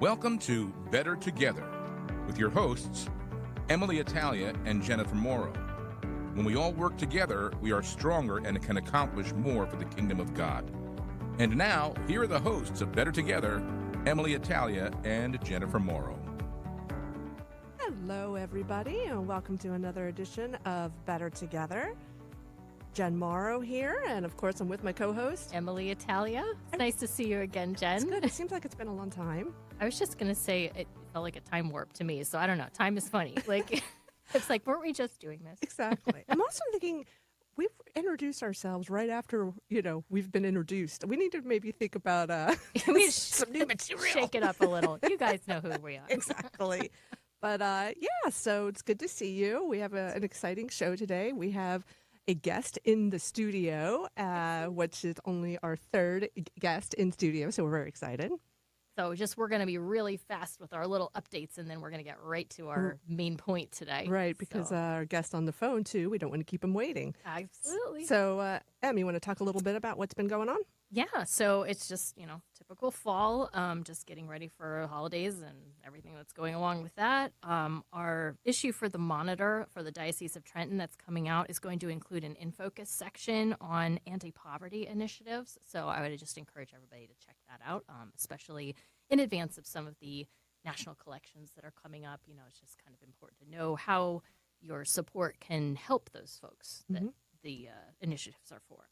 Welcome to Better Together with your hosts, EmmaLlee and Jennifer Morrow. When we all work together, we are stronger and can accomplish more for the kingdom of God. And now, here are the hosts of Better Together, EmmaLlee and Jennifer Morrow. Hello, everybody, and welcome to another edition of Better Together. Jen Morrow here, and of course, I'm with my co-host, EmmaLlee. It's nice to see you again, Jen. It's good. It seems like it's been a long time. I was just going to say it felt like a time warp to me, so I don't know. Time is funny. Like, it's like, weren't we just doing this? Exactly. I'm also thinking we've introduced ourselves right after, we've been introduced. We need to maybe think about some new material. Shake it up a little. You guys know who we are. Exactly. But, so it's good to see you. We have an exciting show today. We have a guest in the studio, which is only our third guest in studio, so we're very excited. So we're going to be really fast with our little updates, and then we're going to get right to our main point today. Right, because our guest on the phone, too, we don't want to keep him waiting. Absolutely. So, Em, you want to talk a little bit about what's been going on? Yeah, so it's just, typical fall, just getting ready for holidays and everything that's going along with that. Our issue for the Monitor for the Diocese of Trenton that's coming out is going to include an in-focus section on anti-poverty initiatives. So I would just encourage everybody to check that out, especially in advance of some of the national collections that are coming up. It's just kind of important to know how your support can help those folks that the initiatives are for.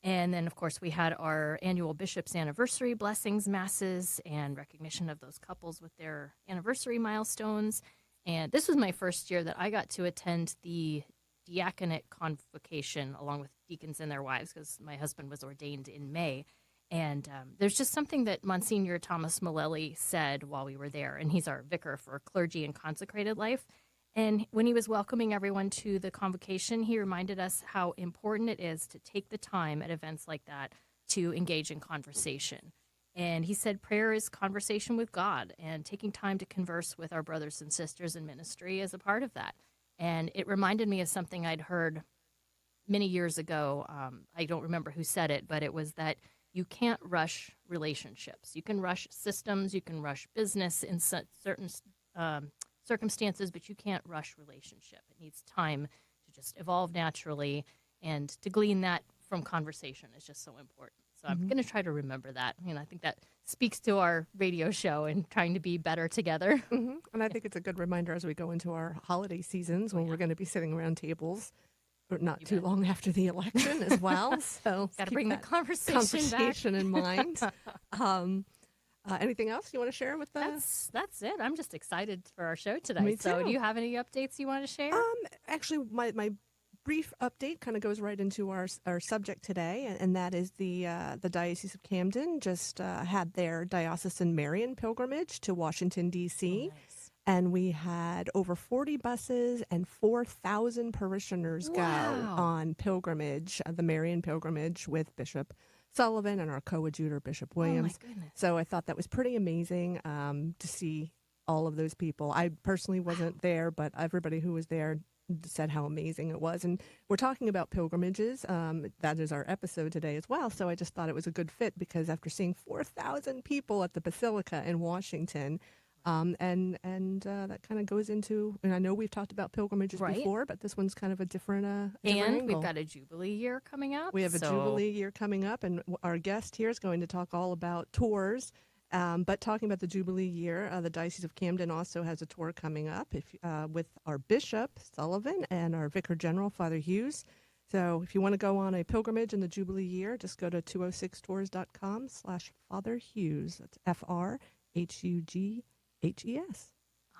And then, of course, we had our annual Bishop's Anniversary Blessings Masses and recognition of those couples with their anniversary milestones. And this was my first year that I got to attend the diaconate convocation along with deacons and their wives, because my husband was ordained in May. And there's just something that Monsignor Thomas Mullally said while we were there, and he's our vicar for clergy and consecrated life. And when he was welcoming everyone to the convocation, he reminded us how important it is to take the time at events like that to engage in conversation. And he said prayer is conversation with God, and taking time to converse with our brothers and sisters in ministry is a part of that. And it reminded me of something I'd heard many years ago. I don't remember who said it, but it was that you can't rush relationships. You can rush systems, you can rush business in certain circumstances, but you can't rush relationship. It needs time to just evolve naturally, and to glean that from conversation is just so important. So I'm going to try to remember that. I think that speaks to our radio show and trying to be better together. And I think it's a good reminder as we go into our holiday seasons when we're going to be sitting around tables not too long after the election as well. So got to bring the conversation in mind. Anything else you want to share with us? That's it. I'm just excited for our show today. So do you have any updates you want to share? Actually, my brief update kind of goes right into our subject today, and that is the Diocese of Camden just had their Diocesan Marian pilgrimage to Washington, D.C., nice. And we had over 40 buses and 4,000 parishioners go on pilgrimage, the Marian pilgrimage with Bishop Sullivan and our coadjutor, Bishop Williams. Oh, my goodness. So I thought that was pretty amazing to see all of those people. I personally wasn't there, but everybody who was there said how amazing it was. And we're talking about pilgrimages. That is our episode today as well. So I just thought it was a good fit, because after seeing 4,000 people at the Basilica in Washington, and that kind of goes into, and I know we've talked about pilgrimages before, but this one's kind of a different and angle. We've got a Jubilee year coming up. We have a Jubilee year coming up, and our guest here is going to talk all about tours. But talking about the Jubilee year, the Diocese of Camden also has a tour coming up with our Bishop Sullivan and our Vicar General, Father Hughes. So if you want to go on a pilgrimage in the Jubilee year, just go to 206tours.com/Father Hughes. That's FRHUGHES.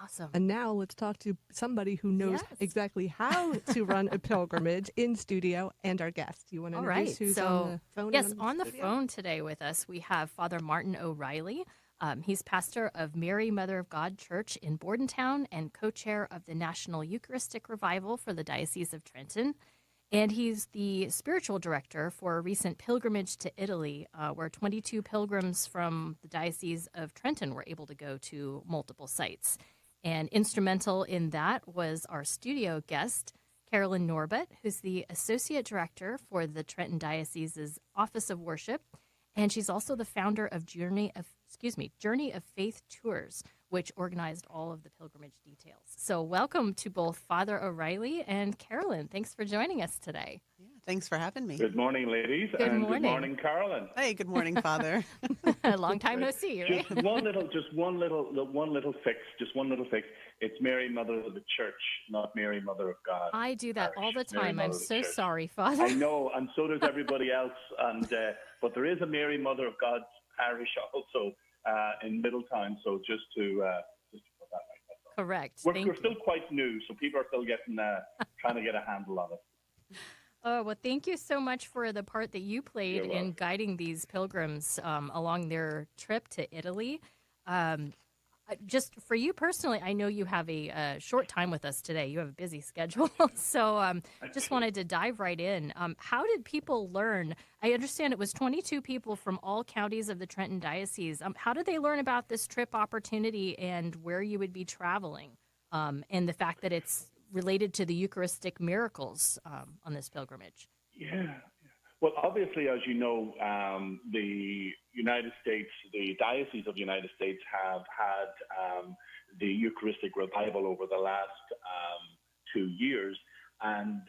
Awesome. And now let's talk to somebody who knows exactly how to run a pilgrimage in studio, and our guest. You want to introduce who's on the phone? Yes, on the phone today with us, we have Father Martin O'Reilly. He's pastor of Mary, Mother of God Church in Bordentown and co-chair of the National Eucharistic Revival for the Diocese of Trenton. And he's the spiritual director for a recent pilgrimage to Italy, where 22 pilgrims from the Diocese of Trenton were able to go to multiple sites. And instrumental in that was our studio guest, Carolyn Norbut, who's the associate director for the Trenton Diocese's Office of Worship. And she's also the founder of Journey of Journey of Faith tours, which organized all of the pilgrimage details. So welcome to both Father O'Reilly and Carolyn. Thanks for joining us today. Yeah, thanks for having me. Good morning, ladies. Good morning. Good morning, Carolyn. Hey, good morning, Father. Long time no see, right? Just one little fix. It's Mary, Mother of the Church, not Mary, Mother of God. I do that all the Mary, time. Mother I'm of the so Church. sorry, Father. I know, and so does everybody else. But there is a Mary, Mother of God's parish also in Middletown. So just to put that right. That's all. Correct. We're still quite new, so people are still getting trying to get a handle on it. Oh, well, thank you so much for the part that you played You're in welcome. guiding these pilgrims along their trip to Italy. Just for you personally, I know you have a short time with us today. You have a busy schedule. So just wanted to dive right in. How did people learn? I understand it was 22 people from all counties of the Trenton Diocese. How did they learn about this trip opportunity and where you would be traveling, and the fact that it's related to the Eucharistic miracles on this pilgrimage? Yeah. Well, obviously, as you know, the United States, the Diocese of the United States have had the Eucharistic revival over the last 2 years. And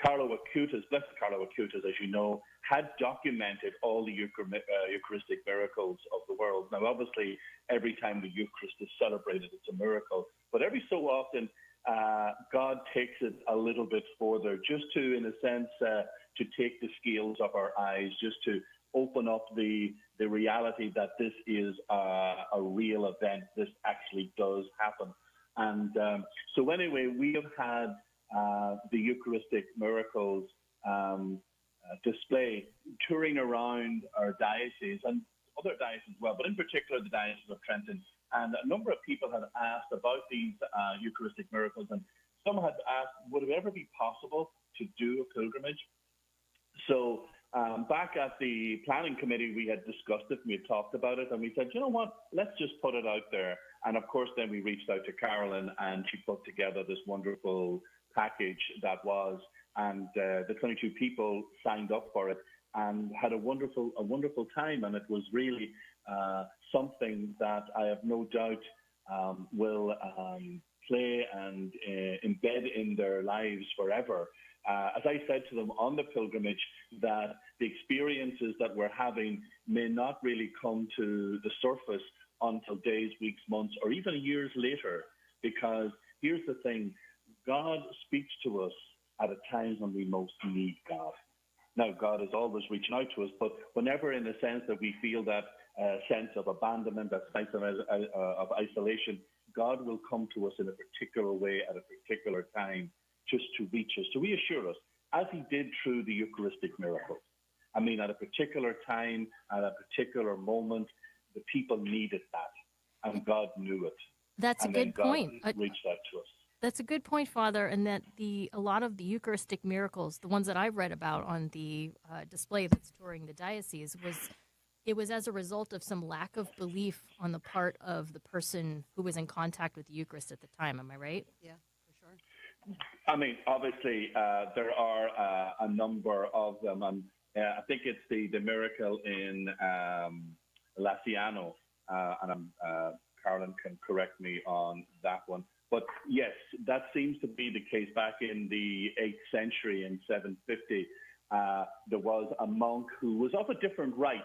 Carlo Acutis, Blessed Carlo Acutis, as you know, had documented all the Eucharistic miracles of the world. Now, obviously, every time the Eucharist is celebrated, it's a miracle. But every so often, God takes it a little bit further, just to, in a sense, to take the scales off our eyes, just to open up the reality that this is a real event. This actually does happen. And so anyway, we have had the Eucharistic miracles display touring around our diocese and other dioceses as well, but in particular the Diocese of Trenton. And a number of people had asked about these Eucharistic miracles, and some had asked, would it ever be possible to do a pilgrimage? So back at the planning committee, we had discussed it, and we had talked about it, and we said, you know what, let's just put it out there. And of course, then we reached out to Carolyn, and she put together this wonderful package that was, and the 22 people signed up for it and had a wonderful time. And it was really something that I have no doubt will play and embed in their lives forever. As I said to them on the pilgrimage, that the experiences that we're having may not really come to the surface until days, weeks, months, or even years later. Because here's the thing, God speaks to us at a time when we most need God. Now, God is always reaching out to us, but whenever in a sense that we feel that sense of abandonment, that sense of isolation, God will come to us in a particular way at a particular time, just to reach us, to reassure us, as he did through the Eucharistic miracles. I mean, at a particular time, at a particular moment, the people needed that, and God knew it. That's and a good God point. Reached out to us. That's a good point, Father, and that a lot of the Eucharistic miracles, the ones that I've read about on the display that's touring the diocese, it was as a result of some lack of belief on the part of the person who was in contact with the Eucharist at the time. Am I right? Yeah, for sure. I mean, obviously, there are a number of them, and I think it's the miracle in Laciano, and Carolyn can correct me on that one. But yes, that seems to be the case. Back in the 8th century, in 750, there was a monk who was of a different rite,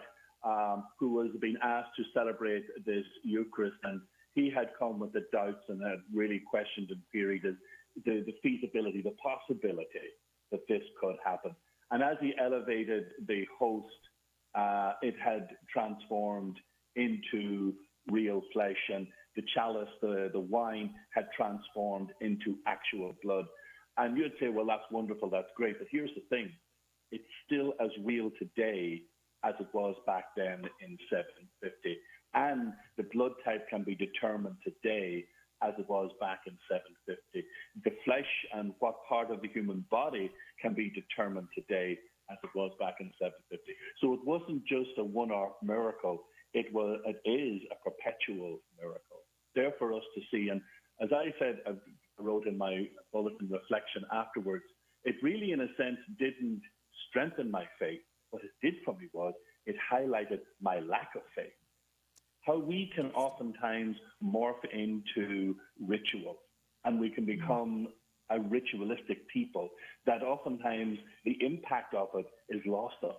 who was being asked to celebrate this Eucharist, and he had come with the doubts and had really questioned and queried the feasibility, the possibility that this could happen. And as he elevated the host, it had transformed into real flesh, and the chalice, the wine, had transformed into actual blood. And you'd say, well, that's wonderful, that's great. But here's the thing. It's still as real today as it was back then in 750. And the blood type can be determined today as it was back in 750. The flesh and what part of the human body can be determined today as it was back in 750. So it wasn't just a one-off miracle. It is a perpetual miracle. There for us to see. And as I said, I wrote in my bulletin reflection afterwards, it really, in a sense, didn't strengthen my faith. What it did for me was it highlighted my lack of faith. how we can oftentimes morph into ritual, and we can become a ritualistic people that oftentimes the impact of it is lost on us.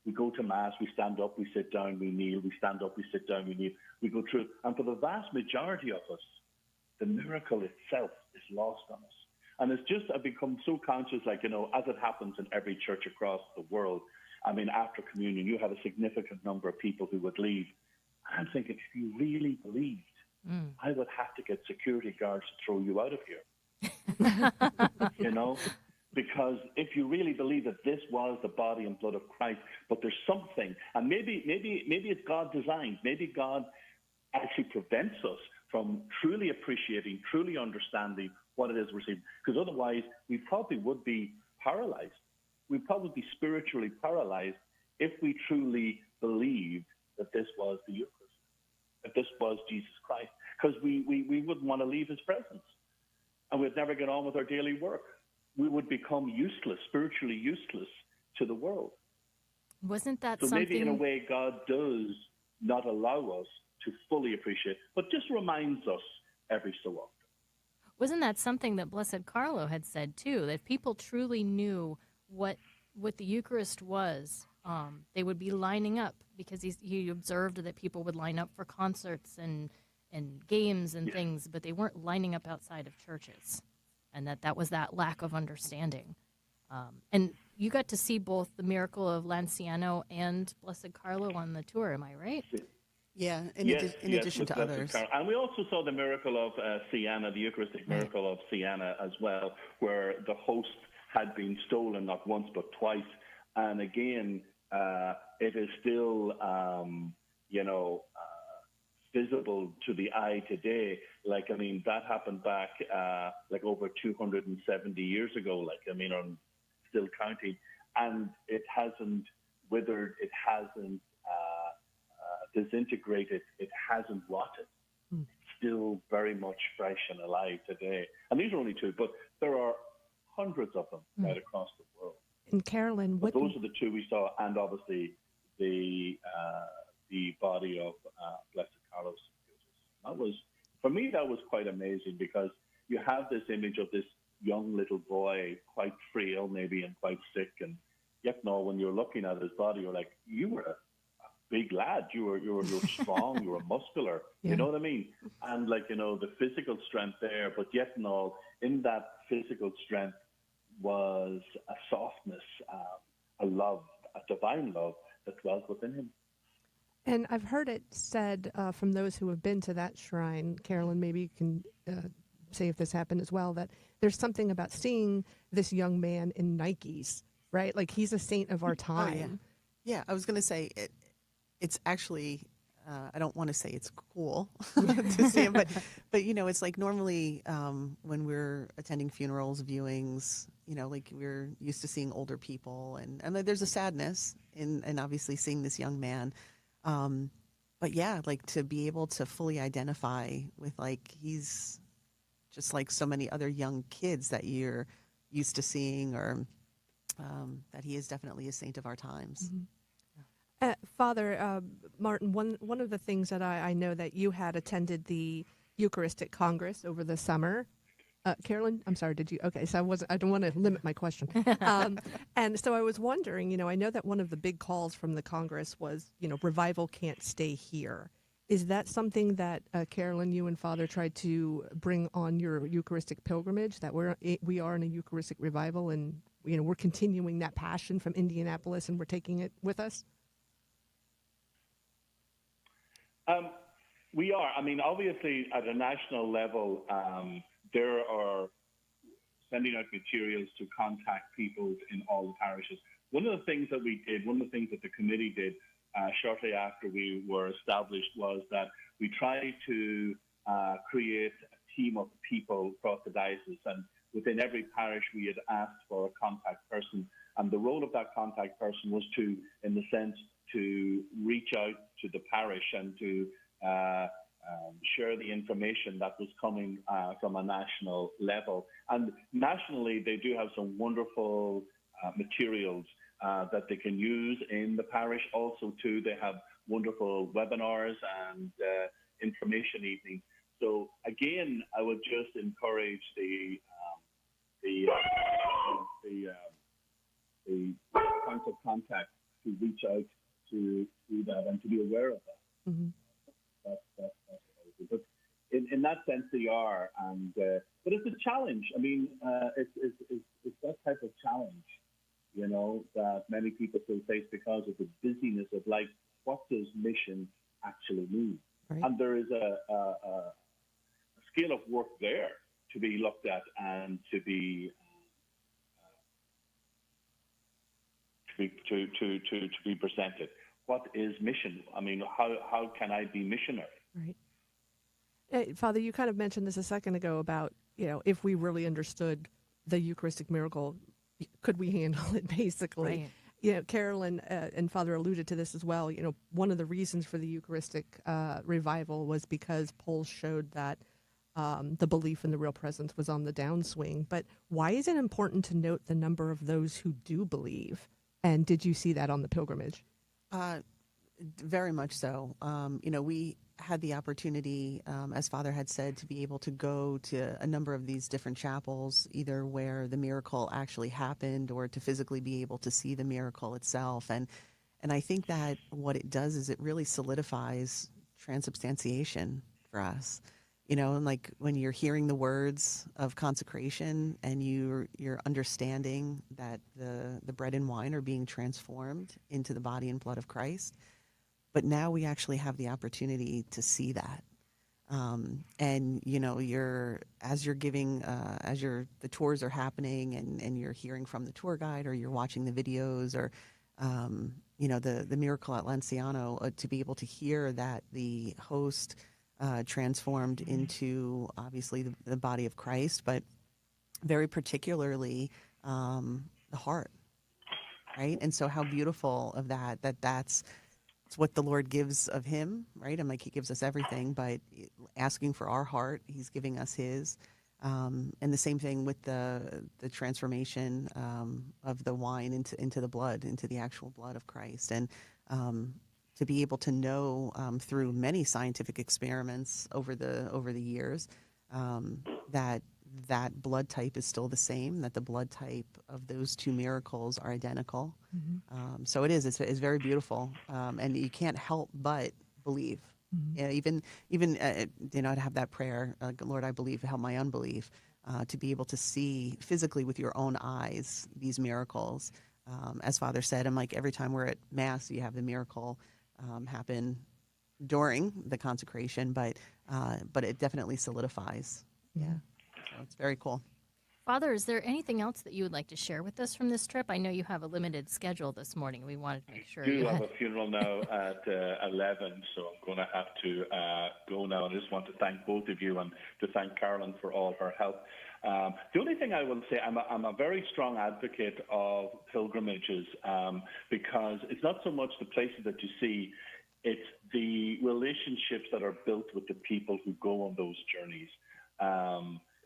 We go to Mass, we stand up, we sit down, we kneel, we stand up, we sit down, we kneel, we go through. And for the vast majority of us, the miracle itself is lost on us. And it's just, I've become so conscious, like, you know, as it happens in every church across the world, I mean, after communion, you have a significant number of people who would leave. I'm thinking, if you really believed, I would have to get security guards to throw you out of here. You know? Because if you really believe that this was the body and blood of Christ, but there's something, and maybe it's God designed, maybe God actually prevents us from truly appreciating, truly understanding what it is we're seeing. Because otherwise, we probably would be paralyzed. We'd probably be spiritually paralyzed if we truly believed that this was the Eucharist, that this was Jesus Christ. Because we wouldn't want to leave his presence. And we'd never get on with our daily work. We would become useless, spiritually useless to the world. Wasn't that so something? Maybe in a way God does not allow us to fully appreciate, but just reminds us every so often. Wasn't that something that Blessed Carlo had said too? That if people truly knew what the Eucharist was, they would be lining up, because he observed that people would line up for concerts and games and things, but they weren't lining up outside of churches, and that was that lack of understanding. And you got to see both the miracle of Lanciano and Blessed Carlo on the tour, am I right? Yeah, in addition to others. And we also saw the miracle of Siena, the Eucharistic miracle of Siena as well, where the host had been stolen not once but twice. And again, it is still, visible to the eye today. Like, I mean, that happened back over 270 years ago, I'm still counting. And it hasn't withered, it hasn't disintegrated, it hasn't rotted. It's still very much fresh and alive today. And these are only two, but there are hundreds of them right across the world. And Carolyn, those are the two we saw, and obviously the body of Blessed Carlos. That was, for me, that was quite amazing, because you have this image of this young little boy, quite frail maybe and quite sick, and yet no, when you're looking at his body, you're like, you were a big lad, you're strong, you were muscular, you know what I mean? And the physical strength there, but yet no, in that physical strength was a softness, a love, a divine love that dwelt within him. And I've heard it said from those who have been to that shrine, Carolyn, maybe you can say if this happened as well, that there's something about seeing this young man in Nikes, right? Like, he's a saint of our time. Oh, yeah, I was going to say, it's actually, I don't want to say it's cool to see him, but it's like normally when we're attending funerals, viewings, we're used to seeing older people, and there's a sadness in obviously seeing this young man. But yeah, to be able to fully identify with, he's just like so many other young kids that you're used to seeing, or that he is definitely a saint of our times. Mm-hmm. Father Martin, one of the things that I know that you had attended the Eucharistic Congress over the summer. Carolyn, I'm sorry, did you? Okay, so I don't want to limit my question. And so I was wondering, I know that one of the big calls from the Congress was, revival can't stay here. Is that something that, Carolyn, you and Father tried to bring on your Eucharistic pilgrimage, that we are in a Eucharistic revival, and, we're continuing that passion from Indianapolis and we're taking it with us? We are. I mean, obviously, at a national level, there are sending out materials to contact people in all the parishes. One of the things that we did, one of the things that the committee did shortly after we were established, was that we tried to create a team of people across the diocese. And within every parish, we had asked for a contact person. And the role of that contact person was to, in the sense, to reach out to the parish and to share the information that was coming from a national level. And nationally, they do have some wonderful materials that they can use in the parish. Also, too, they have wonderful webinars and information evenings. So again, I would just encourage the points of contact to reach out to that and to be aware of that. Mm-hmm. That's but in that sense they are, and but it's a challenge. I mean, it's that type of challenge, that many people still face because of the busyness of life. What does mission actually mean? Right. And there is a scale of work there to be looked at and to be presented. What is mission? I mean, how can I be missionary? Right. Hey, Father, you kind of mentioned this a second ago about, if we really understood the Eucharistic miracle, could we handle it, basically? Right. Carolyn and Father alluded to this as well. One of the reasons for the Eucharistic revival was because polls showed that the belief in the real presence was on the downswing. But why is it important to note the number of those who do believe? And did you see that on the pilgrimage? Very much so. We had the opportunity, as Father had said, to be able to go to a number of these different chapels, either where the miracle actually happened or to physically be able to see the miracle itself. And I think that what it does is it really solidifies transubstantiation for us. And like when you're hearing the words of consecration and you're understanding that the bread and wine are being transformed into the body and blood of Christ. But now we actually have the opportunity to see that. And as you're giving, the tours are happening and you're hearing from the tour guide or you're watching the videos or, the miracle at Lanciano, to be able to hear that the host transformed into obviously the body of Christ, but very particularly the heart, right? And so how beautiful of that's it's what the Lord gives of him, right? And like he gives us everything, but asking for our heart, he's giving us his. And the same thing with the transformation of the wine into the blood, into the actual blood of Christ. And to be able to know through many scientific experiments over the years that blood type is still the same, that the blood type of those two miracles are identical. Mm-hmm. So it's very beautiful, and you can't help but believe. Mm-hmm. Even to have that prayer, Lord, I believe, help my unbelief, to be able to see physically with your own eyes these miracles. As Father said, and like every time we're at Mass, you have the miracle happen during the consecration, but it definitely solidifies. Mm-hmm. Yeah. So it's very cool. Father, is there anything else that you would like to share with us from this trip? I know you have a limited schedule this morning. We wanted to make sure. I do have a funeral now at 11, so I'm going to have to go now. I just want to thank both of you and to thank Carolyn for all her help. The only thing I will say, I'm a very strong advocate of pilgrimages because it's not so much the places that you see, it's the relationships that are built with the people who go on those journeys.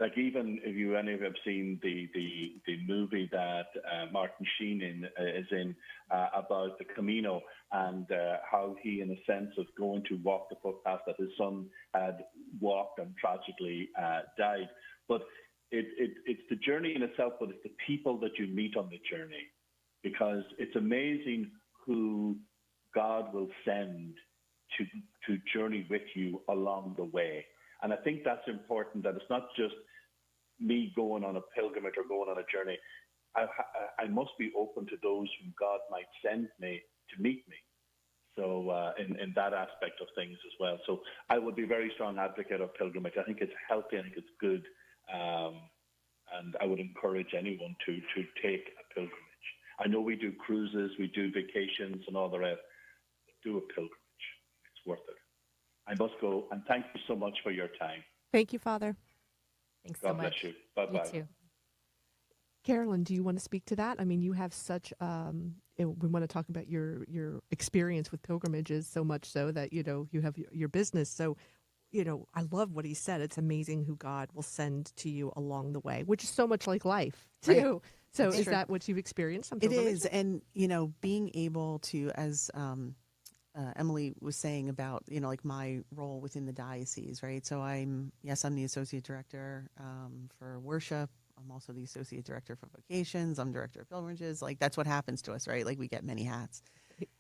Like even if any of you have seen the movie that Martin Sheen is in about the Camino and how he, in a sense of going to walk the footpath that his son had walked and tragically died. But it's the journey in itself, but it's the people that you meet on the journey, because it's amazing who God will send to journey with you along the way. And I think that's important, that it's not just me going on a pilgrimage or going on a journey. I must be open to those whom God might send me to meet me. So in that aspect of things as well. So I would be a very strong advocate of pilgrimage. I think it's healthy. I think it's good. And I would encourage anyone to take a pilgrimage. I know we do cruises, we do vacations and all the rest. Do a pilgrimage. It's worth it. I must go, and thank you so much for your time. Thank you, Father. Thanks God so much. God bless you. Bye-bye. You too. Carolyn, do you want to speak to that? I mean, you have such, we want to talk about your experience with pilgrimages, so much so that, you have your business. So, I love what he said. It's amazing who God will send to you along the way, which is so much like life, too. Right. So That's is true. that what you've experienced? It is. And, being able to, as EmmaLlee was saying about, like my role within the diocese, right? So I'm the associate director for worship. I'm also the associate director for vocations. I'm director of pilgrimages. Like that's what happens to us, right? Like we get many hats.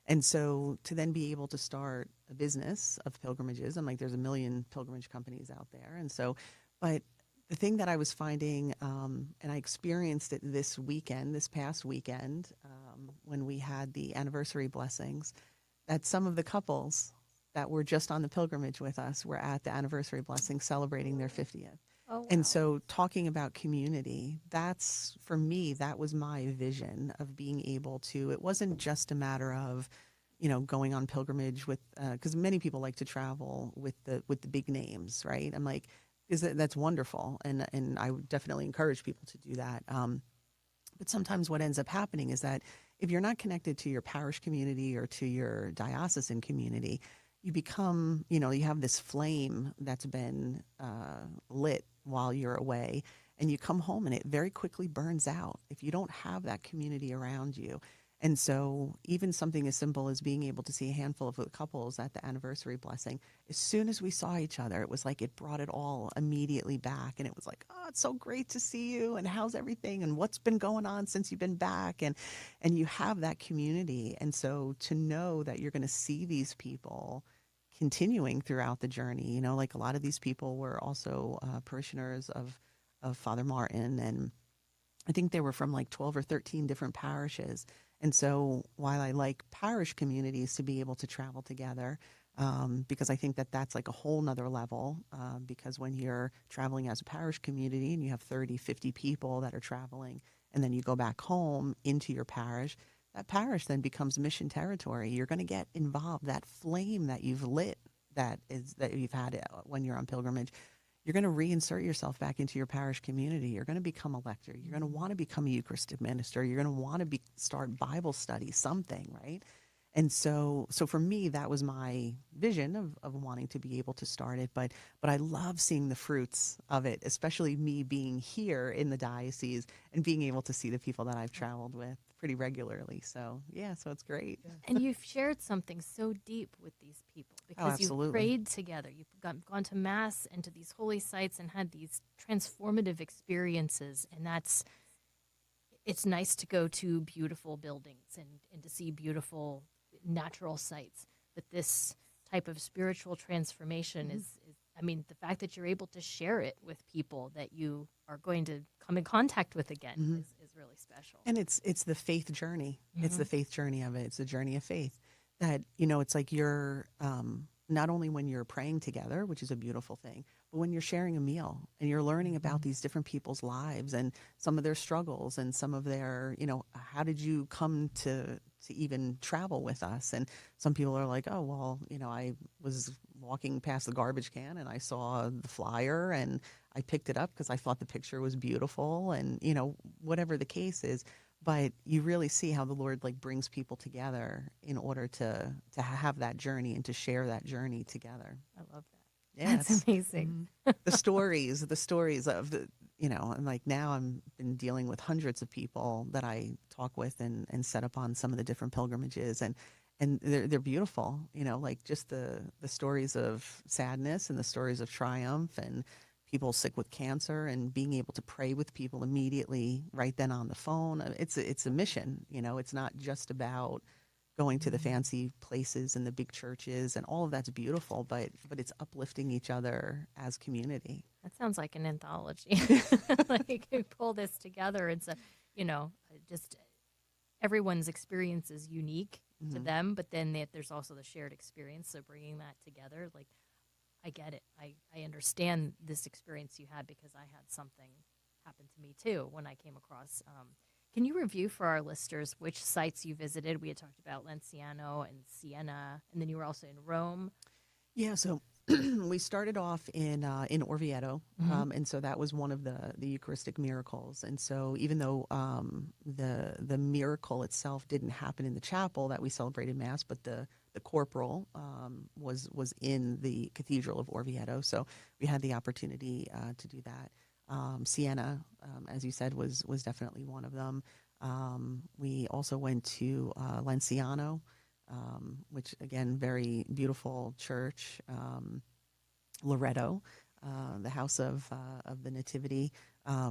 And so to then be able to start a business of pilgrimages, I'm like, there's a million pilgrimage companies out there. And so, but the thing that I was finding, and I experienced it this past weekend, when we had the anniversary blessings, that some of the couples that were just on the pilgrimage with us were at the anniversary blessing celebrating their 50th. Oh, wow. And so talking about community, that's, for me, that was my vision of being able to, it wasn't just a matter of, going on pilgrimage with, because many people like to travel with the big names, right? I'm like, that's wonderful. And I would definitely encourage people to do that. But sometimes what ends up happening is that if you're not connected to your parish community or to your diocesan community, you become, you have this flame that's been lit while you're away, and you come home and it very quickly burns out if you don't have that community around you. And so even something as simple as being able to see a handful of couples at the anniversary blessing, as soon as we saw each other, it was like it brought it all immediately back. And it was like, oh, it's so great to see you. And how's everything? And what's been going on since you've been back? And you have that community. And so to know that you're going to see these people continuing throughout the journey, like a lot of these people were also parishioners of Father Martin. And I think they were from like 12 or 13 different parishes. And so while I like parish communities to be able to travel together, because I think that that's like a whole nother level, because when you're traveling as a parish community and you have 30, 50 people that are traveling, and then you go back home into your parish, that parish then becomes mission territory. You're going to get involved. That flame that you've lit, that you've had when you're on pilgrimage, you're going to reinsert yourself back into your parish community. You're going to become a lector. You're going to want to become a Eucharistic minister. You're going to want to start Bible study, something, right? And so for me, that was my vision of wanting to be able to start it. But I love seeing the fruits of it, especially me being here in the diocese and being able to see the people that I've traveled with pretty regularly. So so it's great. And you've shared something so deep with these people because you've prayed together. You've gone to Mass and to these holy sites and had these transformative experiences. And it's nice to go to beautiful buildings and to see beautiful natural sites. But this type of spiritual transformation is, I mean, the fact that you're able to share it with people that you are going to come in contact with again is really special. And it's the faith journey. It's the faith journey of it. It's the journey of faith that, it's like you're, not only when you're praying together, which is a beautiful thing, but when you're sharing a meal and you're learning about these different people's lives and some of their struggles and some of their, how did you come to even travel with us? And some people are like, oh, well, I was walking past the garbage can and I saw the flyer and I picked it up because I thought the picture was beautiful and, whatever the case is. But you really see how the Lord brings people together in order to have that journey and to share that journey together. I love that. Yeah, that's amazing. The stories of the, and like now I'm been dealing with hundreds of people that I talk with and set up on some of the different pilgrimages and they're beautiful, like just the stories of sadness and the stories of triumph and people sick with cancer and being able to pray with people immediately right then on the phone. It's a mission, it's not just about going to the fancy places and the big churches and all of that's beautiful, but it's uplifting each other as community. That sounds like an anthology. Like you pull this together. It's just everyone's experience is unique to them, but then there's also the shared experience. So bringing that together, I get it. I understand this experience you had because I had something happen to me too when I came across. Can you review for our listeners which sites you visited? We had talked about Lanciano and Siena, and then you were also in Rome. Yeah, so we started off in Orvieto, and so that was one of the Eucharistic miracles. And so even though the miracle itself didn't happen in the chapel that we celebrated Mass, but the corporal was in the Cathedral of Orvieto, so we had the opportunity to do that. Siena, as you said, was definitely one of them. We also went to Lanciano, which again, very beautiful church. Loretto, the House of the Nativity,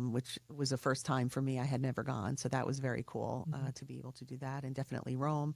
which was the first time for me. I had never gone, so that was very cool to be able to do that. And definitely Rome,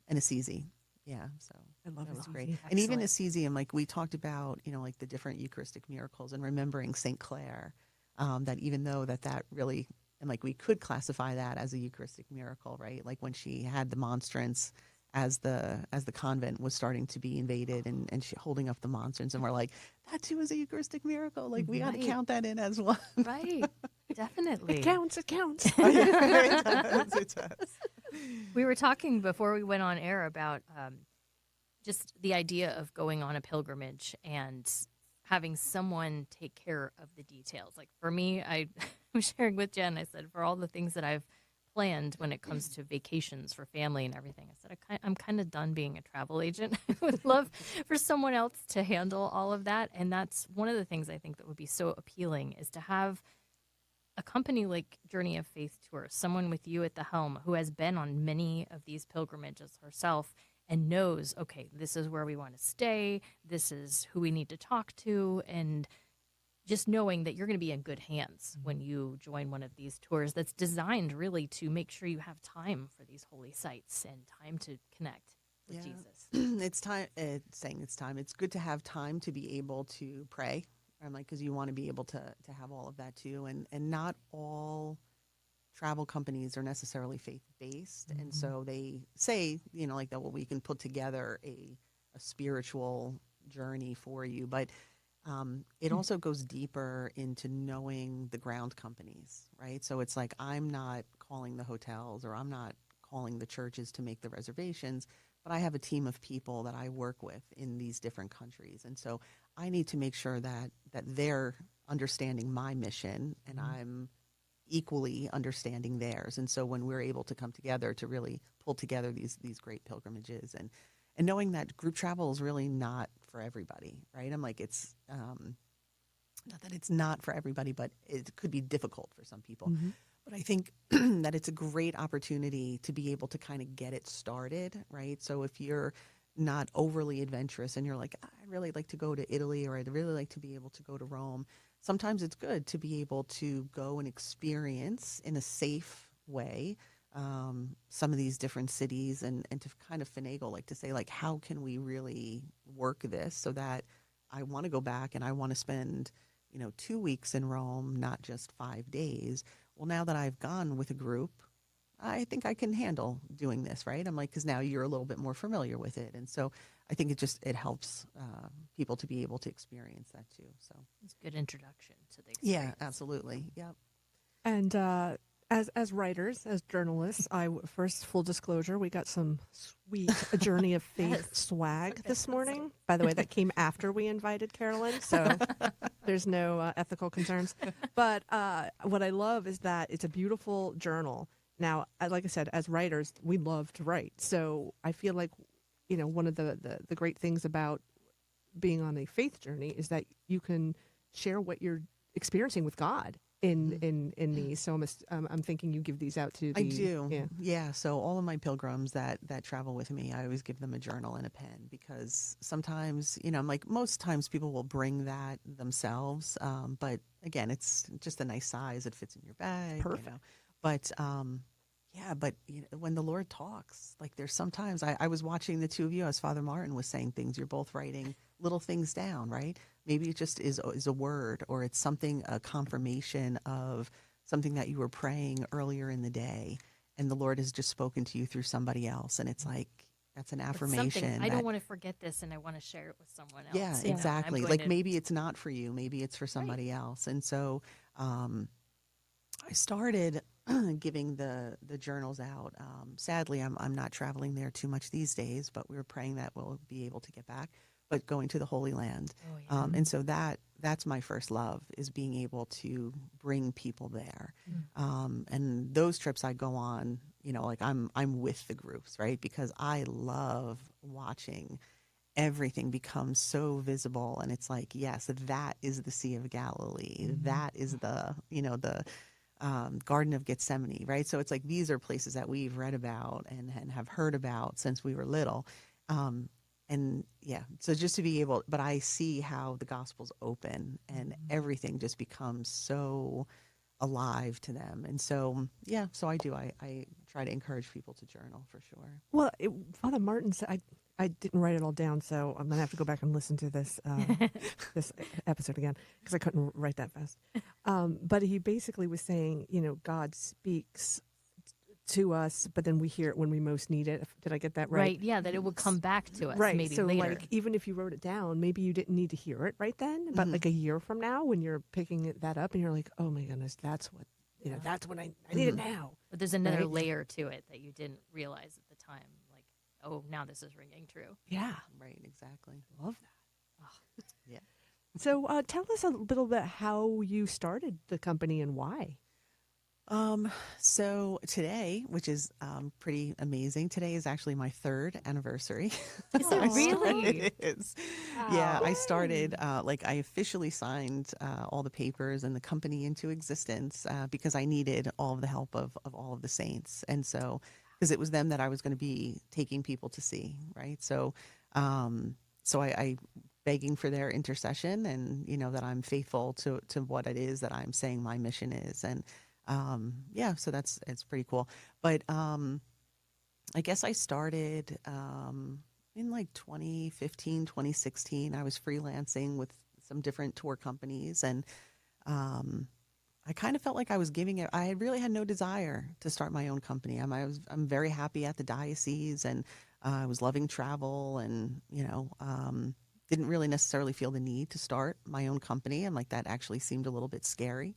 and Assisi. Yeah, so I love that was Assisi. great. And even Assisi, and like we talked about, like the different Eucharistic miracles, and remembering Saint Clare, that even though that really, and like we could classify that as a Eucharistic miracle, right? Like when she had the monstrance as the convent was starting to be invaded, and she holding up the monstrance, and we're like, that too is a Eucharistic miracle. Like we got to count that in as one. Right. Definitely. It counts. It counts. Oh, yeah, it does. We were talking before we went on air about just the idea of going on a pilgrimage and having someone take care of the details. Like for me, I was sharing with Jen, I said, for all the things that I've planned when it comes to vacations for family and everything, I said, I'm kind of done being a travel agent. I would love for someone else to handle all of that. And that's one of the things I think that would be so appealing, is to have a company like Journey of Faith Tour, someone with you at the helm who has been on many of these pilgrimages herself and knows, okay, this is where we want to stay, this is who we need to talk to, and just knowing that you're going to be in good hands when you join one of these tours that's designed really to make sure you have time for these holy sites and time to connect with Jesus. It's time. It's time. It's good to have time to be able to pray. I'm like, because you want to be able to have all of that too, and not all travel companies are necessarily faith-based, and so they say, like that, well, we can put together a spiritual journey for you, but it also goes deeper into knowing the ground companies, right? So it's like, I'm not calling the hotels, or I'm not calling the churches to make the reservations, but I have a team of people that I work with in these different countries, and so I need to make sure that they're understanding my mission, and I'm equally understanding theirs. And so when we're able to come together to really pull together these great pilgrimages, and knowing that group travel is really not for everybody, right? I'm like, it's not that it's not for everybody, but it could be difficult for some people. But I think that it's a great opportunity to be able to kind of get it started, right? So if you're not overly adventurous and you're like, I'd really like to go to Italy, or I'd really like to be able to go to Rome, sometimes it's good to be able to go and experience in a safe way some of these different cities, and to kind of finagle, like to say, like, how can we really work this so that I want to go back and I want to spend 2 weeks in Rome, not just 5 days. Well, now that I've gone with a group, I think I can handle doing this, right? I'm like, because now you're a little bit more familiar with it. And so I think it helps people to be able to experience that too. So It's a good introduction to the experience. yeah, absolutely. Yep. And as writers, as journalists, first, full disclosure, we got some sweet Journey of Faith swag this morning. By the way, that came after we invited Carolyn, so there's no ethical concerns. But what I love is that it's a beautiful journal. Now, like I said, as writers, we love to write. So I feel like, one of the great things about being on a faith journey is that you can share what you're experiencing with God in these. So I'm thinking you give these out to the... I do. Yeah. So all of my pilgrims that travel with me, I always give them a journal and a pen, because sometimes, I'm like, most times people will bring that themselves. But again, it's just a nice size. It fits in your bag. Perfect. But but when the Lord talks, like there's sometimes I was watching the two of you as Father Martin was saying things. You're both writing little things down, right? Maybe it just is a word, or it's something, a confirmation of something that you were praying earlier in the day, and the Lord has just spoken to you through somebody else, and it's like, that's an affirmation. I don't want to forget this, and I want to share it with someone else. Yeah, exactly. Like maybe it's not for you, maybe it's for somebody else, and so I started giving the journals out. Sadly, I'm not traveling there too much these days, but we were praying that we'll be able to get back. But going to the Holy Land, and so that's my first love, is being able to bring people there. And those trips I go on, like I'm with the groups, right? Because I love watching everything become so visible, and it's like, yes, that is the Sea of Galilee. That is the Garden of Gethsemane, right? So it's like these are places that we've read about and have heard about since we were little. And yeah, so just to be able, but I see how the gospel's open and everything just becomes so alive to them. And so, yeah, so I do. I try to encourage people to journal for sure. Well, Father Martin said, I didn't write it all down, so I'm gonna have to go back and listen to this this episode again because I couldn't write that fast. But he basically was saying, God speaks to us, but then we hear it when we most need it. Did I get that right? Right. Yeah, that it would come back to us Right. maybe So, later. like, even if you wrote it down, maybe you didn't need to hear it right then, but like a year from now, when you're picking that up, and you're like, oh my goodness, that's what that's when I need it now. But there's another Right. layer to it that you didn't realize at the time. Like, oh, now this is ringing true. Yeah, Right, exactly. love that. Yeah. So, tell us a little bit how you started the company and why. So today, which is pretty amazing, today is actually my 3rd anniversary. Is it really? It is. Yeah, I started, I officially signed all the papers and the company into existence because I needed all of the help of all of the saints. And so, because it was them that I was going to be taking people to see, right? So, I begging for their intercession and, that I'm faithful to what it is that I'm saying my mission is. And, so it's pretty cool. But I guess I started in like 2015, 2016. I was freelancing with some different tour companies, and I kind of felt like I was giving it. I really had no desire to start my own company. I'm very happy at the diocese, and I was loving travel, and didn't really necessarily feel the need to start my own company, and like that actually seemed a little bit scary.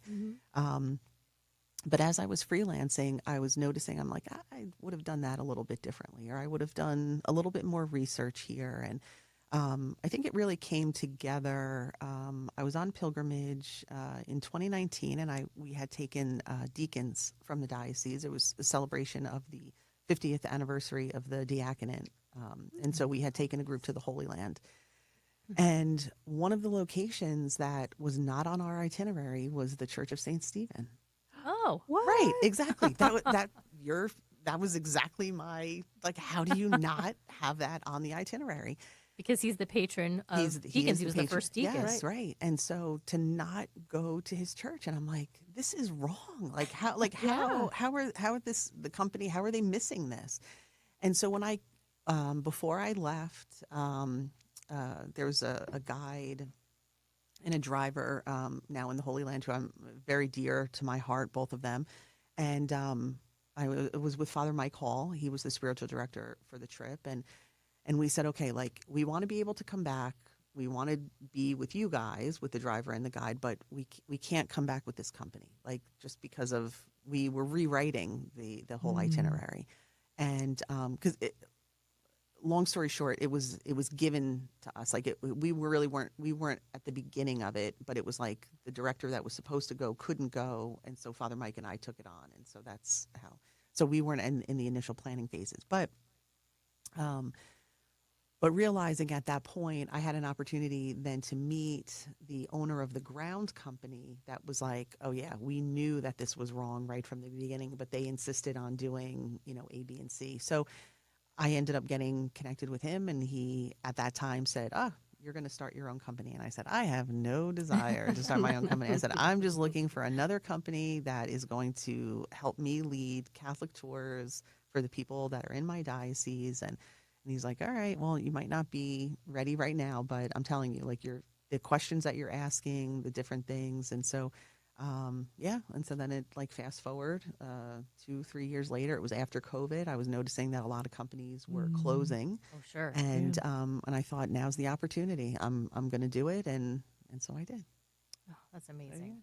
But as I was freelancing, I was noticing, I'm like, I would have done that a little bit differently, or I would have done a little bit more research here. And I think it really came together. I was on pilgrimage in 2019, and we had taken deacons from the diocese. It was a celebration of the 50th anniversary of the diaconate. And so we had taken a group to the Holy Land. And one of the locations that was not on our itinerary was the Church of St. Stephen. Oh, What? Right, exactly. That was exactly my, like, how do you not have that on the itinerary? because he's the patron of deacons. He was the first deacon. Yes, right. And so to not go to his church, and I'm like, this is wrong. Like how are the company, how are they missing this? And so when I, before I left, there was a guide and a driver now in the Holy Land who I'm very dear to my heart, both of them. And I was with Father Mike Hall. He was the spiritual director for the trip. And we said, okay, like, we want to be able to come back. We want to be with you guys, with the driver and the guide, but we can't come back with this company, like, just because of, we were rewriting the whole itinerary. And because long story short, it was given to us. Like, we weren't at the beginning of it, but it was like the director that was supposed to go couldn't go, and so Father Mike and I took it on, and so that's how. So we weren't in the initial planning phases, but realizing at that point, I had an opportunity then to meet the owner of the ground company that was like, oh yeah, we knew that this was wrong right from the beginning, but they insisted on doing, A, B, and C. So I ended up getting connected with him, and he at that time said, you're going to start your own company. And I said, I have no desire to start my own company. I said, I'm just looking for another company that is going to help me lead Catholic tours for the people that are in my diocese. And he's like, all right, well, you might not be ready right now, but I'm telling you, like, the questions that you're asking, the different things. And so, and so then it, like, fast forward 2-3 years later, it was after COVID. I was noticing that a lot of companies were closing. Oh, sure. And and I thought, now's the opportunity. I'm going to do it, and so I did. Oh, that's amazing.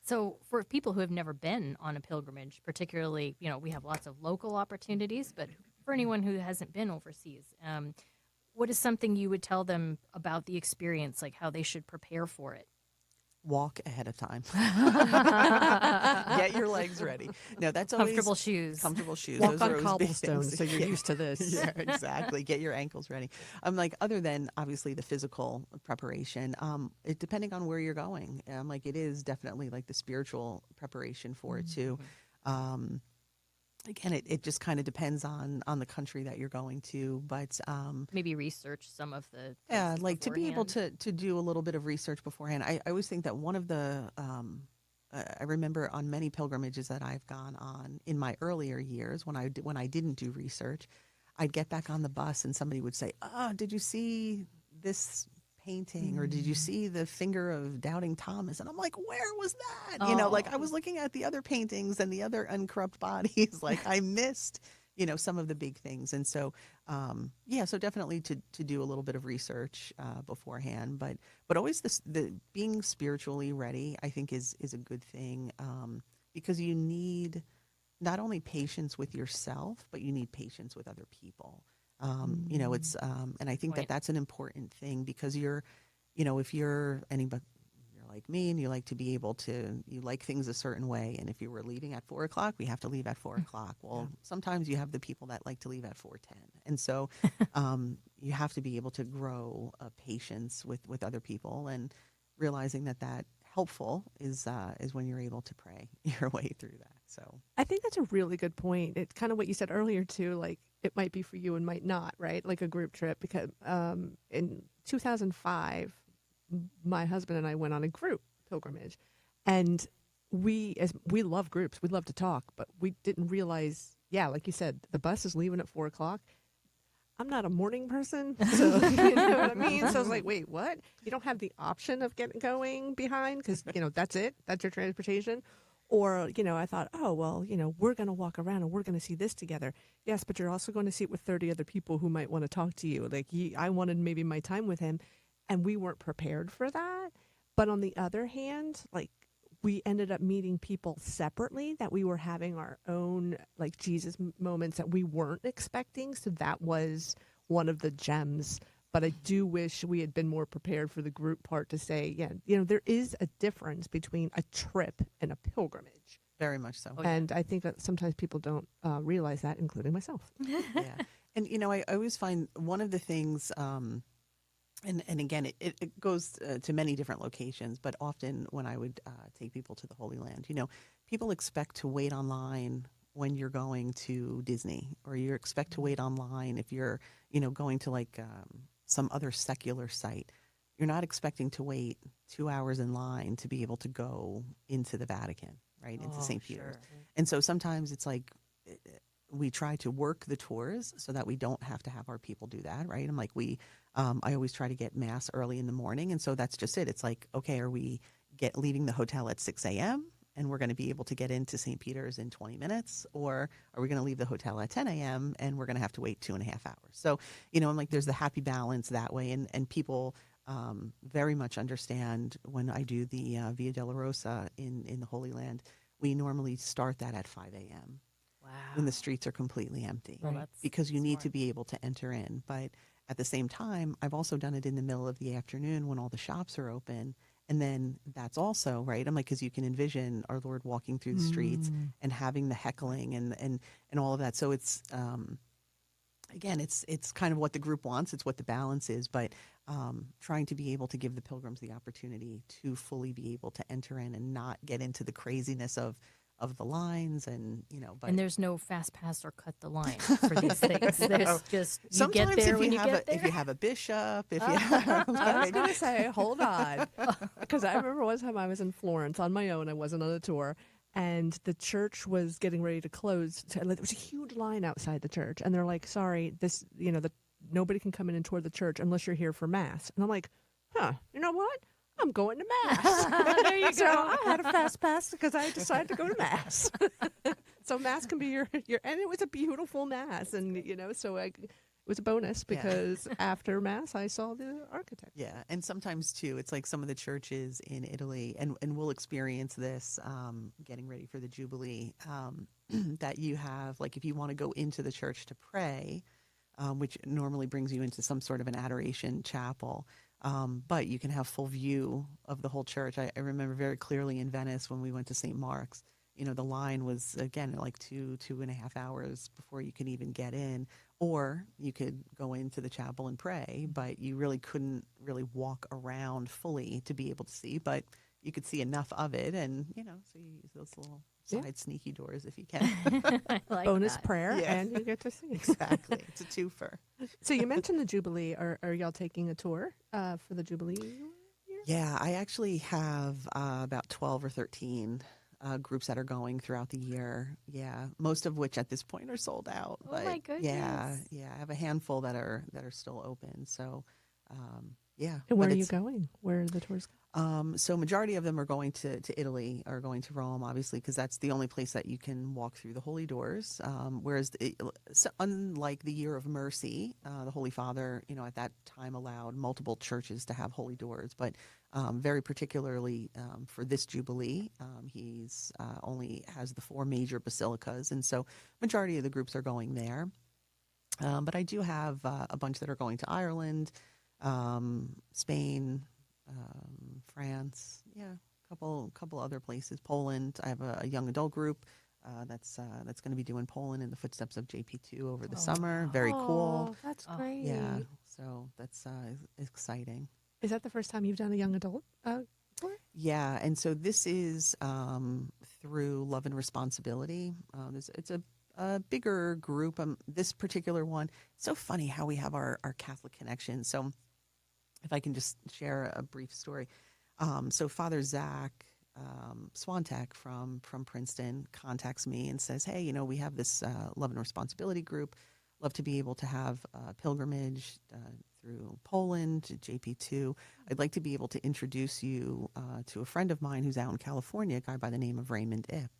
So for people who have never been on a pilgrimage, particularly, we have lots of local opportunities, but for anyone who hasn't been overseas, what is something you would tell them about the experience, like how they should prepare for it? walk ahead of time. Get your legs ready. No, that's always Comfortable shoes. Comfortable shoes. Walk Those on are always big cobblestones, things. so you're used to this. Yeah, exactly. Get your ankles ready. I'm like, other than obviously the physical preparation, it depending on where you're going. I'm like, it is definitely like the spiritual preparation for it too. Again, it just kind of depends on the country that you're going to, but Maybe research some of the yeah, places like to be able beforehand. to do a little bit of research beforehand. I always think that one of the I remember on many pilgrimages that I've gone on in my earlier years when I didn't do research, I'd get back on the bus and somebody would say, "Oh, did you see this painting or did you see the finger of Doubting Thomas?" And I'm like, "Where was that?" You know, like I was looking at the other paintings and the other uncorrupt bodies. Like I missed, some of the big things. And so, yeah, so definitely to do a little bit of research beforehand, but always the being spiritually ready, I think is a good thing because you need not only patience with yourself, but you need patience with other people. It's and I think that that's an important thing because you're, if you're anybody, you're like me and you like to be able to, you like things a certain way. And if you were leaving at 4:00, we have to leave at 4:00. Well, sometimes you have the people that like to leave at 4:10. And so you have to be able to grow a patience with other people and realizing that helpful is when you're able to pray your way through that. So I think that's a really good point. It's kind of what you said earlier too, like it might be for you and might not, right? Like a group trip because in 2005 my husband and I went on a group pilgrimage and we love groups, we love to talk, but we didn't realize, like you said, the bus is leaving at 4:00. I'm not a morning person, so you know what I mean? So I was like, wait, what? You don't have the option of getting going behind because, that's it. That's your transportation. Or, I thought, oh, well, we're going to walk around and we're going to see this together. Yes, but you're also going to see it with 30 other people who might want to talk to you. Like I wanted maybe my time with him and we weren't prepared for that. But on the other hand, like we ended up meeting people separately that we were having our own like Jesus moments that we weren't expecting. So that was one of the gems. But I do wish we had been more prepared for the group part to say, there is a difference between a trip and a pilgrimage. very much so. And I think that sometimes people don't realize that, including myself. Yeah. And, I always find one of the things, and again, it goes to many different locations, but often when I would take people to the Holy Land, people expect to wait online when you're going to Disney, or you expect to wait online if you're, going to like some other secular site. You're not expecting to wait 2 hours in line to be able to go into the Vatican, right, into St. Peter's. And so sometimes it's like we try to work the tours so that we don't have to have our people do that, right? I'm like, I always try to get mass early in the morning. And so that's just it. It's like, okay, are we leaving the hotel at 6 a.m. and we're going to be able to get into St. Peter's in 20 minutes? Or are we going to leave the hotel at 10 a.m. and we're going to have to wait 2.5 hours? So, I'm like, there's the happy balance that way. And people very much understand when I do the Via Dolorosa in the Holy Land, we normally start that at 5 a.m. Wow. when the streets are completely empty, Well, because you need smart. to be able to enter in. But at the same time, I've also done it in the middle of the afternoon when all the shops are open. And then that's also, right, I'm like, because you can envision our Lord walking through the streets and having the heckling and all of that. So it's, again, it's kind of what the group wants. It's what the balance is. But trying to be able to give the pilgrims the opportunity to fully be able to enter in and not get into the craziness of the lines and, but. And there's no fast pass or cut the line for these things. There's just, you Sometimes get there if when you you have get there. if you have a bishop, if you have, I was going to say, hold on. Because I remember one time I was in Florence on my own. I wasn't on a tour. And the church was getting ready to close. There was a huge line outside the church. And they're like, sorry, this, nobody can come in and tour the church unless you're here for Mass. And I'm like, you know what? I'm going to Mass. There you So go. I had a fast pass because I decided to go to Mass. So Mass can be your, and it was a beautiful Mass. And, so it was a bonus because after Mass, I saw the architect. Yeah, and sometimes too, it's like some of the churches in Italy, and we'll experience this getting ready for the Jubilee, that you have, like if you want to go into the church to pray, which normally brings you into some sort of an adoration chapel, But you can have full view of the whole church. I remember very clearly in Venice when we went to St. Mark's, the line was, again, like 2.5 hours before you could even get in. Or you could go into the chapel and pray, but you really couldn't really walk around fully to be able to see. But you could see enough of it, and, so you use those little side sneaky doors if you can. I like Bonus that. prayer, Yeah. and you get to see. Exactly. It's a twofer. So you mentioned the Jubilee. Are y'all taking a tour for the Jubilee year? Yeah, I actually have about 12 or 13 groups that are going throughout the year. Yeah, most of which at this point are sold out. Oh, But my goodness. Yeah, I have a handful that are still open. So, yeah. And where But are you it's- going? Where are the tours going? So majority of them are going to Italy, or going to Rome, obviously, because that's the only place that you can walk through the holy doors. Whereas, so unlike the Year of Mercy, the Holy Father, at that time allowed multiple churches to have holy doors, but very particularly for this Jubilee, he's only has the 4 major basilicas, and so majority of the groups are going there. But I do have a bunch that are going to Ireland, Spain, France, a couple other places. Poland. I have a young adult group that's going to be doing Poland in the footsteps of JP2 over the summer. Very cool. Oh, that's great. Yeah, so that's exciting. Is that the first time you've done a young adult tour? Yeah, and so this is through Love and Responsibility. It's a bigger group. This particular one, it's so funny how we have our Catholic connection. So if I can just share a brief story. So Father Zach Swantek from Princeton contacts me and says, hey, we have this Love and Responsibility group. Love to be able to have a pilgrimage through Poland to JP2. I'd like to be able to introduce you to a friend of mine who's out in California, a guy by the name of Raymond Ip.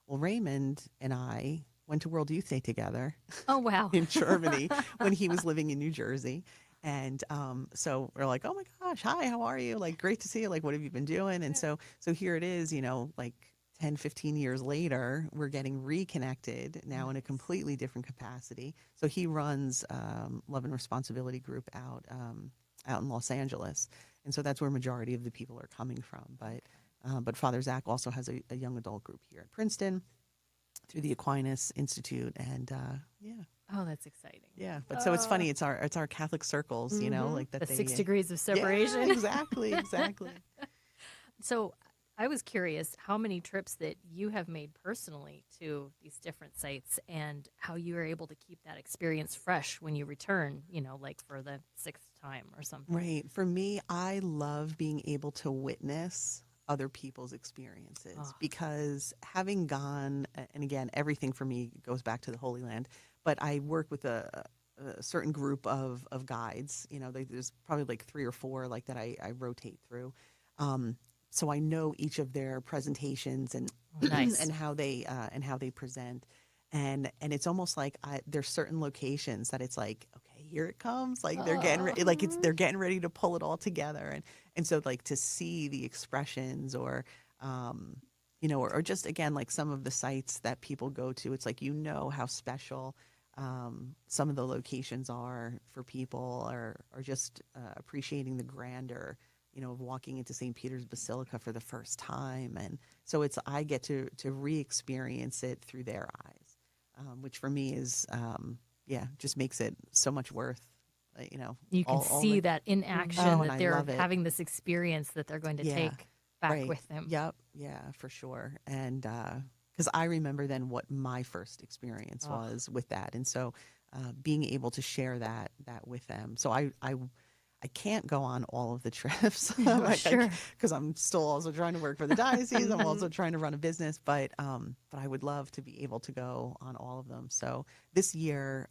Well, Raymond and I went to World Youth Day together. Oh, wow. In Germany when he was living in New Jersey. And so we're like, oh my gosh, hi, how are you? Like, great to see you. Like, what have you been doing? And so here it is, like 10, 15 years later, we're getting reconnected now in a completely different capacity. So he runs Love and Responsibility group out in Los Angeles. And so that's where majority of the people are coming from. But Father Zach also has a young adult group here at Princeton through the Aquinas Institute. And Oh, that's exciting. yeah, but so it's funny. It's our Catholic circles, like that. The they, 6 degrees of separation. Yeah, exactly. So I was curious how many trips that you have made personally to these different sites, and how you are able to keep that experience fresh when you return, like for the 6th time or something. Right. For me, I love being able to witness other people's experiences because having gone, and again, everything for me goes back to the Holy Land, but I work with a certain group of guides. There's probably like 3 or 4 like that I rotate through. So I know each of their presentations and Nice. and how they present, and it's almost like there's certain locations that it's like, okay, here it comes, like they're getting they're getting ready to pull it all together, and so like to see the expressions or or just again like some of the sites that people go to, it's like how special some of the locations are for people, or just appreciating the grandeur of walking into St. Peter's Basilica for the first time. And so I get to re-experience it through their eyes, which for me is, just makes it so much worth, You can see that in action, Oh, and that I they're love it. having this experience that they're going to take back right. with them. Yep. Yeah, for sure. And because I remember then what my first experience was with that. And so being able to share that with them. So I can't go on all of the trips Sure. because I'm still also trying to work for the diocese. I'm also trying to run a business, but I would love to be able to go on all of them. So this year,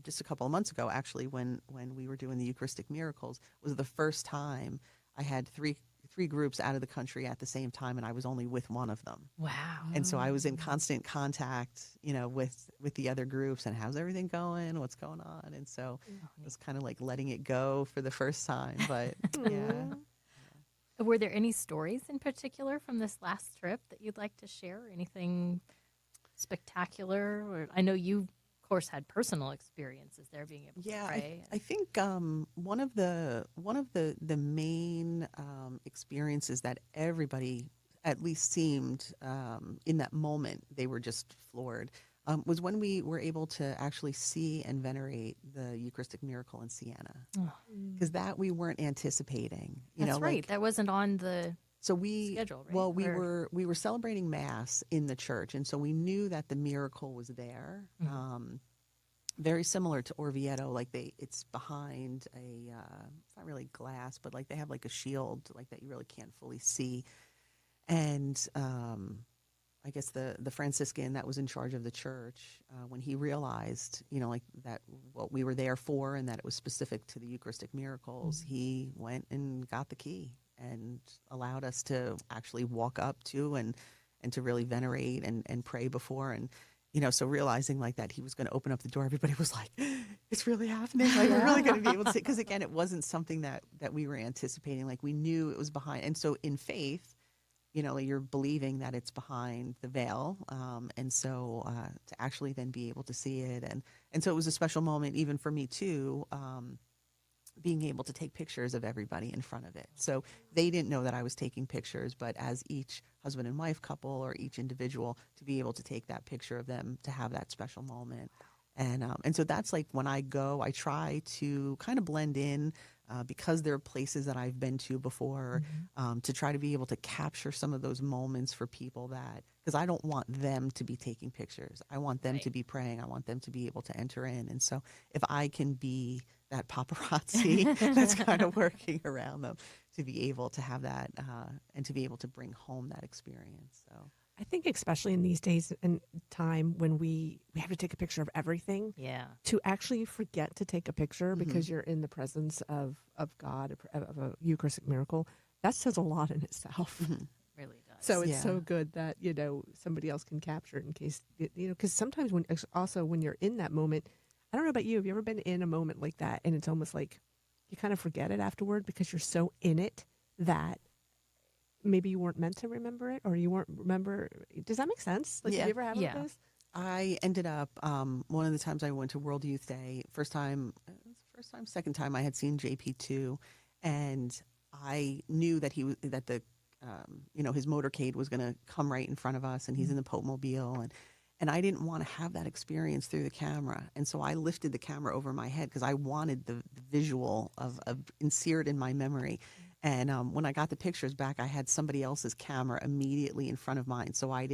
just a couple of months ago, actually, when we were doing the Eucharistic miracles, was the first time I had three groups out of the country at the same time, and I was only with one of them. Wow. And so I was in constant contact, with the other groups, and how's everything going? What's going on? And so it was kind of like letting it go for the first time. But yeah. Were there any stories in particular from this last trip that you'd like to share? Anything spectacular? Or I know you course, had personal experiences there, being able to Yeah, pray. I think one of the main experiences that everybody at least seemed in that moment they were just floored was when we were able to actually see and venerate the Eucharistic miracle in Siena, Oh, because that we weren't anticipating. that's right. That wasn't on the So we schedule, right? well Or- we were celebrating Mass in the church, and so we knew that the miracle was there. Very similar to Orvieto, like it's behind a it's not really glass, but like they have like a shield like that you really can't fully see. And I guess the Franciscan that was in charge of the church, when he realized, like that what we were there for and that it was specific to the Eucharistic miracles, he went and got the key and allowed us to actually walk up to and to really venerate and pray before. And so realizing like that he was going to open up the door, everybody was like, it's really happening. Like we're really going to be able to see, because again, it wasn't something that we were anticipating. Like we knew it was behind. And so in faith, you're believing that it's behind the veil. And so to actually then be able to see it. And so it was a special moment even for me too, being able to take pictures of everybody in front of it. So they didn't know that I was taking pictures, but as each husband and wife couple or each individual, to be able to take that picture of them, to have that special moment. And so that's like when I go, I try to kind of blend in because there are places that I've been to before, to try to be able to capture some of those moments for people because I don't want them to be taking pictures. I want them to be praying. I want them to be able to enter in. And so if I can be that paparazzi that's kind of working around them to be able to have that and to be able to bring home that experience. So I think especially in these days and time when we have to take a picture of everything, to actually forget to take a picture because you're in the presence of God, of a Eucharistic miracle, that says a lot in itself. really does. So it's so good that, somebody else can capture it in case, because sometimes when you're in that moment, I don't know about you, have you ever been in a moment like that and it's almost like you kind of forget it afterward because you're so in it that maybe you weren't meant to remember it, or you weren't remember. Does that make sense? Like, did you ever have one of those? I ended up, one of the times I went to World Youth Day, second time I had seen JP2, and I knew that his motorcade was going to come right in front of us, and he's in the Pope Mobile, and I didn't want to have that experience through the camera. And so I lifted the camera over my head because I wanted the visual of seared in my memory. And when I got the pictures back, I had somebody else's camera immediately in front of mine. So I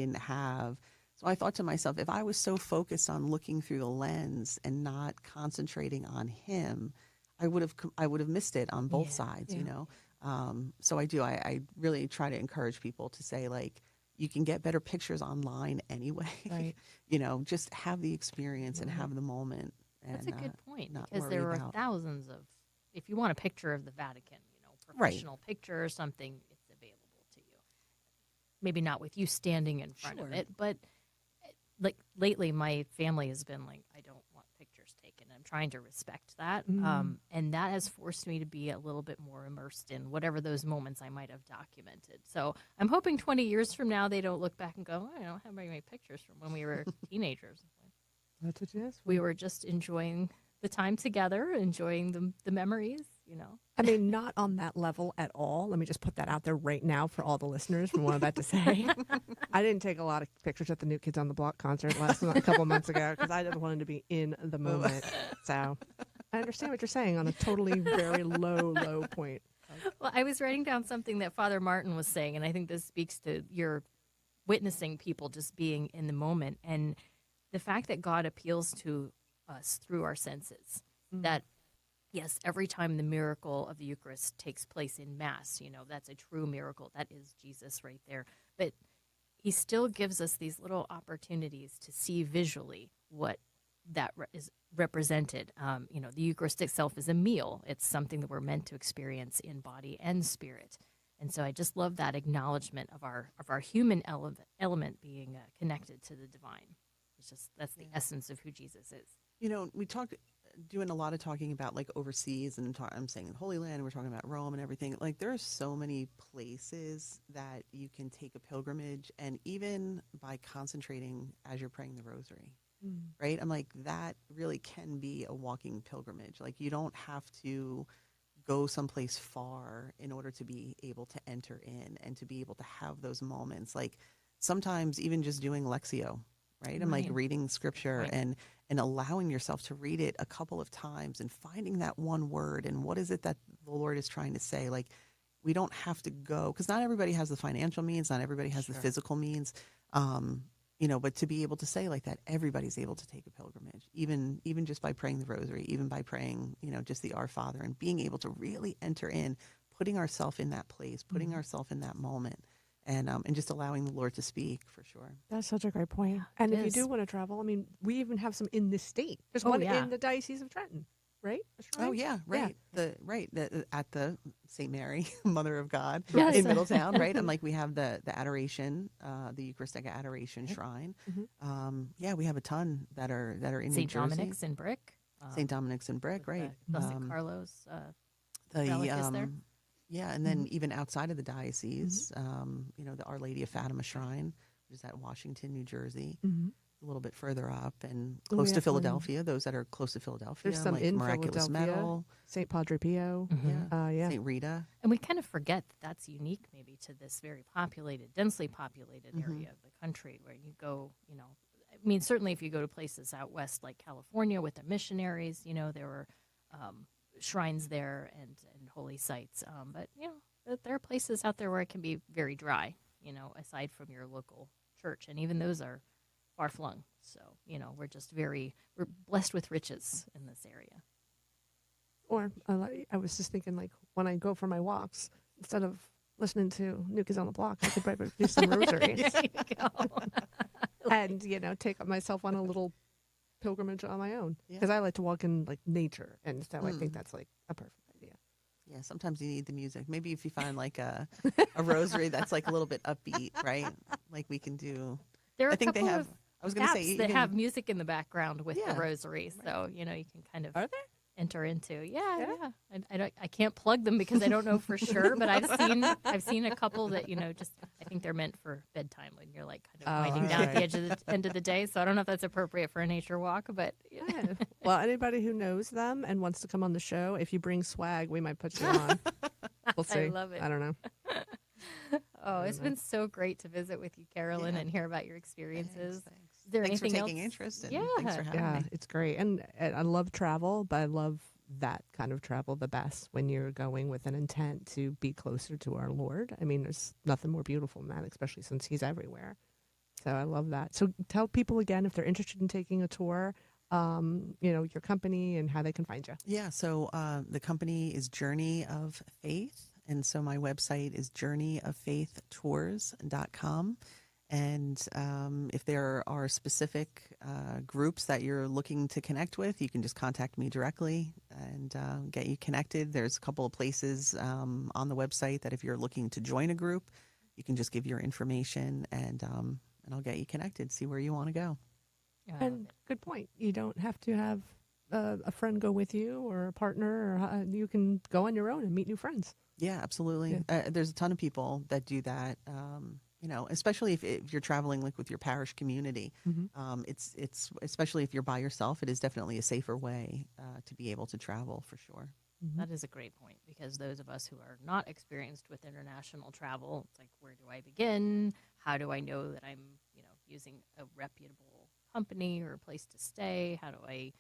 thought to myself, if I was so focused on looking through the lens and not concentrating on him, I would have missed it on both sides, So I really try to encourage people to say, like, you can get better pictures online anyway. Right. Just have the experience and have the moment. And, that's a good point, not because worry there are about thousands of, if you want a picture of the Vatican, professional picture or something, it's available to you. Maybe not with you standing in front of it, but like lately my family has been like, I don't want pictures taken. I'm trying to respect that. And that has forced me to be a little bit more immersed in whatever those moments I might have documented. So I'm hoping 20 years from now, they don't look back and go, I don't have very many pictures from when we were teenagers. That's what it is. We were just enjoying the time together, enjoying the memories, I mean, not on that level at all. Let me just put that out there right now for all the listeners from what I'm about to say. I didn't take a lot of pictures at the New Kids on the Block concert a couple months ago because I just wanted to be in the moment. So I understand what you're saying on a totally very low point. Well, I was writing down something that Father Martin was saying, and I think this speaks to your witnessing people just being in the moment and the fact that God appeals to us through our senses. That yes, every time the miracle of the Eucharist takes place in Mass, that's a true miracle. That is Jesus right there. But he still gives us these little opportunities to see visually what that is represented. The Eucharist itself is a meal. It's something that we're meant to experience in body and spirit. And so I just love that acknowledgement of our human element being connected to the divine. It's just, that's the essence of who Jesus is. We talked, doing a lot of talking about like overseas, and I'm saying the Holy Land, and we're talking about Rome and everything. Like there are so many places that you can take a pilgrimage, and even by concentrating as you're praying the rosary, right? I'm like, that really can be a walking pilgrimage. Like, you don't have to go someplace far in order to be able to enter in and to be able to have those moments. Like, sometimes even just doing Lectio, right? I'm like reading scripture and allowing yourself to read it a couple of times and finding that one word and what is it that the Lord is trying to say. Like, we don't have to go, because not everybody has the financial means, not everybody has the physical means, but to be able to say like that, everybody's able to take a pilgrimage, even just by praying the rosary, even by praying, just the Our Father, and being able to really enter in, putting ourselves in that place, putting ourselves in that moment, and just allowing the Lord to speak, for sure. That's such a great point. And if you do want to travel, I mean, we even have some in this state. There's one in the Diocese of Trenton, right? Oh yeah, right. The at the St. Mary, Mother of God, Yes. in Middletown, right? I'm like, we have the adoration, the Eucharistic adoration shrine. We have a ton that are in New St. Jersey. Dominic's in Brick. St. Dominic's in Brick, right? Blessed Carlos. relic is there. Yeah, and then even outside of the diocese, the Our Lady of Fatima Shrine, which is at Washington, New Jersey, a little bit further up, and close to Philadelphia. Those that are close to Philadelphia, There's some like in Miraculous Philadelphia, Medal, St. Padre Pio, St. Rita. And we kind of forget that that's unique maybe to this very populated, densely populated area of the country where you go, I mean, certainly if you go to places out west like California with the missionaries, there were shrines there and holy sites. But, there are places out there where it can be very dry, aside from your local church. And even those are far flung. So, we're blessed with riches in this area. Or I was just thinking, like, when I go for my walks, instead of listening to New Kids on the Block, I could probably do some rosaries. There you go. And, take myself on a little pilgrimage on my own. Because I like to walk in, like, nature. And so I think that's, like, a perfect idea. Yeah, sometimes you need the music. Maybe if you find, like, a rosary that's, like, a little bit upbeat, right? Like, we can do... There are I think they have... I was going to say... apps that have music in the background with the rosary. Right. So, you can kind of... Are there? Enter into I can't plug them because I don't know for sure, but I've seen a couple that I think they're meant for bedtime when you're like kind of winding down at the edge of the end of the day. So I don't know if that's appropriate for a nature walk, but Well, anybody who knows them and wants to come on the show, if you bring swag, we might put you on. We'll see. I love it. I don't know. It's been so great to visit with you, Carolyn, and hear about your experiences. Thanks. Is there Thanks for anything taking else? interest, and thanks for having me. It's great. And I love travel, but I love that kind of travel the best when you're going with an intent to be closer to our Lord. I mean, there's nothing more beautiful than that, especially since he's everywhere. So I love that. So tell people again, if they're interested in taking a tour, your company and how they can find you. Yeah, so the company is Journey of Faith, and so my website is journeyoffaithtours.com. And if there are specific groups that you're looking to connect with, you can just contact me directly and get you connected. There's a couple of places on the website that if you're looking to join a group, you can just give your information and I'll get you connected, see where you want to go. And good point. You don't have to have a friend go with you or a partner, or you can go on your own and meet new friends. Yeah, absolutely. Yeah. There's a ton of people that do that. Especially if you're traveling like with your parish community, it's especially if you're by yourself, it is definitely a safer way to be able to travel for sure. That is a great point, because those of us who are not experienced with international travel, it's like, where do I begin? How do I know that I'm, using a reputable company or a place to stay? How do I,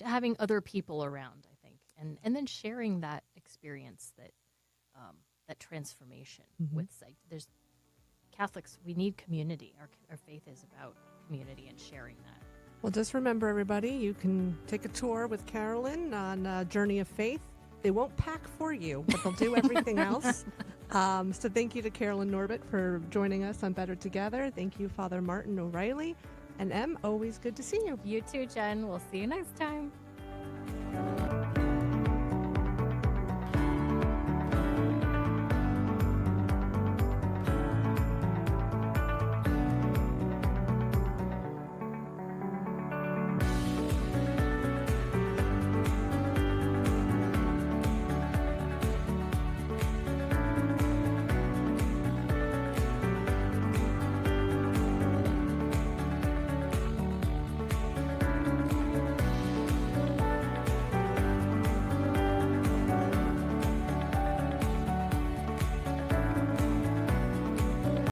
having other people around, I think, and then sharing that experience, that transformation with sight. There's Catholics, we need community. Our faith is about community and sharing that. Well, just remember, everybody, you can take a tour with Carolyn on Journey of Faith. They won't pack for you, but they'll do everything else. So thank you to Carolyn Norbut for joining us on Better Together. Thank you, Father Martin O'Reilly. And Em, always good to see you. You too, Jen. We'll see you next time.